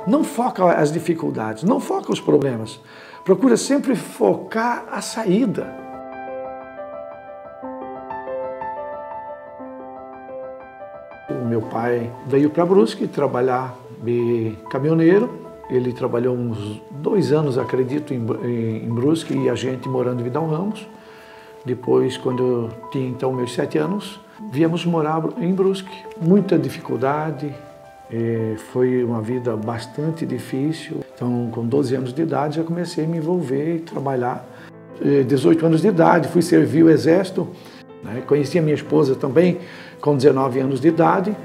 Não foca as dificuldades, não foca os problemas. Procura sempre focar a saída. O meu pai veio para Brusque trabalhar de caminhoneiro. Ele trabalhou uns 2 anos, acredito, em Brusque, e a gente morando em Vidal Ramos. Depois, quando eu tinha então meus 7 anos, viemos morar em Brusque. Muita dificuldade, foi uma vida bastante difícil. Então, com 12 anos de idade, já comecei a me envolver e trabalhar. 18 anos de idade, fui servir o exército. Conheci a minha esposa também com 19 anos de idade.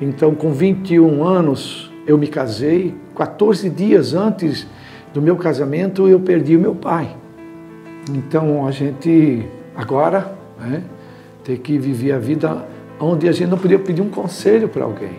Então, com 21 anos, eu me casei. 14 dias antes do meu casamento, eu perdi o meu pai. Então, a gente agora tem que viver a vida onde a gente não podia pedir um conselho para alguém.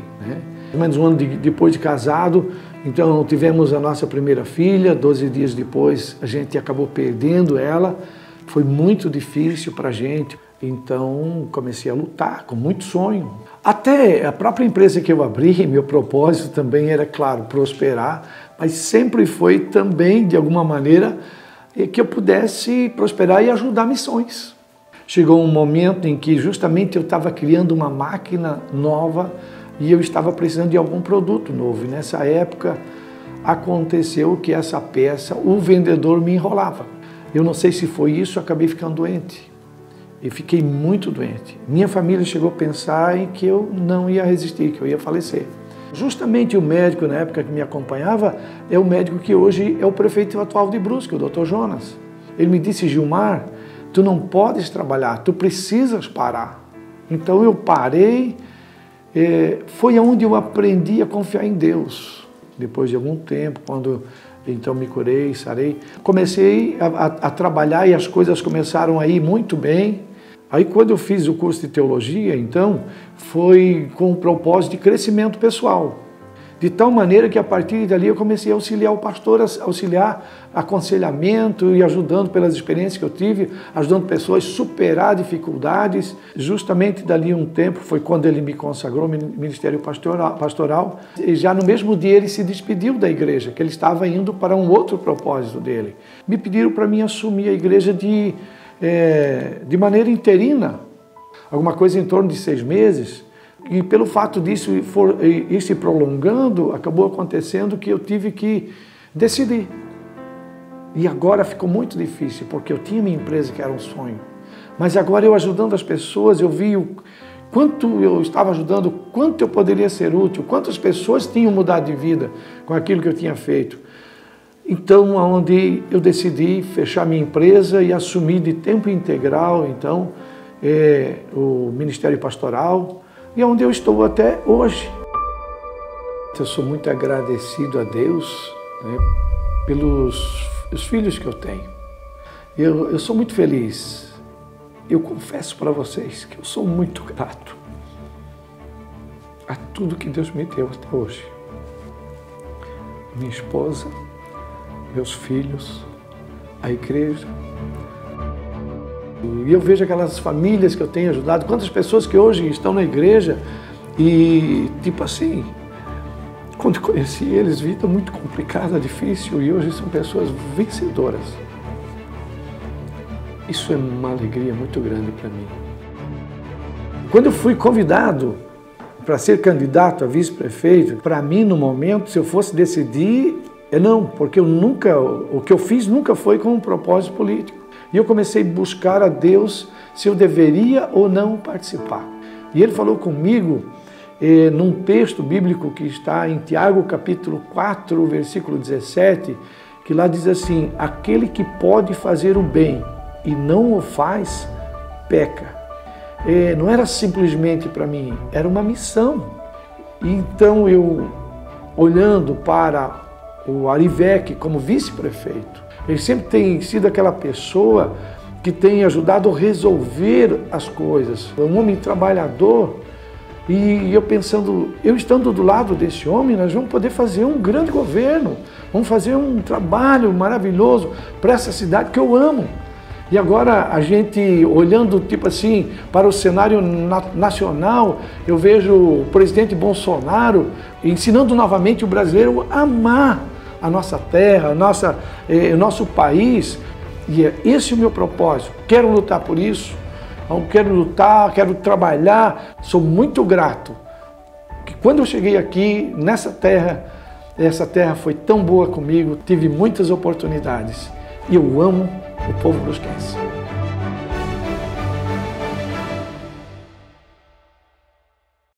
Mais ou menos um ano depois de casado, então tivemos a nossa primeira filha. 12 dias depois, a gente acabou perdendo ela. Foi muito difícil para a gente. Então, comecei a lutar com muito sonho. Até a própria empresa que eu abri, meu propósito também era, claro, prosperar, mas sempre foi também, de alguma maneira, que eu pudesse prosperar e ajudar missões. Chegou um momento em que justamente eu estava criando uma máquina nova e eu estava precisando de algum produto novo. E nessa época aconteceu que essa peça, o vendedor me enrolava. Eu não sei se foi isso, eu acabei ficando doente. E fiquei muito doente. Minha família chegou a pensar em que eu não ia resistir, que eu ia falecer. Justamente o médico na época que me acompanhava é o médico que hoje é o prefeito atual de Brusque, o Dr. Jonas. Ele me disse: Gilmar, tu não podes trabalhar, tu precisas parar. Então eu parei, foi onde eu aprendi a confiar em Deus. Depois de algum tempo, quando então me curei, sarei, comecei a trabalhar e as coisas começaram a ir muito bem. Aí quando eu fiz o curso de teologia, então, foi com o propósito de crescimento pessoal. De tal maneira que a partir dali eu comecei a auxiliar o pastor, auxiliar aconselhamento e ajudando pelas experiências que eu tive, ajudando pessoas a superar dificuldades. Justamente dali um tempo foi quando ele me consagrou no ministério pastoral. E já no mesmo dia ele se despediu da igreja, que ele estava indo para um outro propósito dele. Me pediram para mim assumir a igreja de maneira interina, alguma coisa em torno de 6 meses. E pelo fato disso ir se prolongando, acabou acontecendo que eu tive que decidir. E agora ficou muito difícil, porque eu tinha minha empresa que era um sonho. Mas agora eu ajudando as pessoas, eu vi o quanto eu estava ajudando, quanto eu poderia ser útil, quantas pessoas tinham mudado de vida com aquilo que eu tinha feito. Então, onde eu decidi fechar minha empresa e assumir de tempo integral, então, o Ministério Pastoral, e onde eu estou até hoje. Eu sou muito agradecido a Deus, pelos os filhos que eu tenho. Eu sou muito feliz. Eu confesso para vocês que eu sou muito grato a tudo que Deus me deu até hoje. Minha esposa, meus filhos, a igreja. E eu vejo aquelas famílias que eu tenho ajudado, quantas pessoas que hoje estão na igreja e, tipo assim, quando conheci eles, vida muito complicada, difícil, e hoje são pessoas vencedoras. Isso é uma alegria muito grande para mim. Quando eu fui convidado para ser candidato a vice-prefeito, para mim, no momento, se eu fosse decidir, não, porque o que eu fiz nunca foi com um propósito político. E eu comecei a buscar a Deus se eu deveria ou não participar. E ele falou comigo num texto bíblico que está em Tiago, capítulo 4, versículo 17, que lá diz assim: aquele que pode fazer o bem e não o faz, peca. Não era simplesmente para mim, era uma missão. Então eu, olhando para o Arivec como vice-prefeito, ele sempre tem sido aquela pessoa que tem ajudado a resolver as coisas. É um homem trabalhador. E eu pensando, eu estando do lado desse homem, nós vamos poder fazer um grande governo. Vamos fazer um trabalho maravilhoso para essa cidade que eu amo. E agora a gente olhando tipo assim para o cenário nacional, eu vejo o presidente Bolsonaro ensinando novamente o brasileiro a amar a nossa terra, o nosso país. E é esse o meu propósito. Quero lutar por isso, quero lutar, quero trabalhar. Sou muito grato que quando eu cheguei aqui nessa terra, essa terra foi tão boa comigo, tive muitas oportunidades. E eu amo o povo brusquense.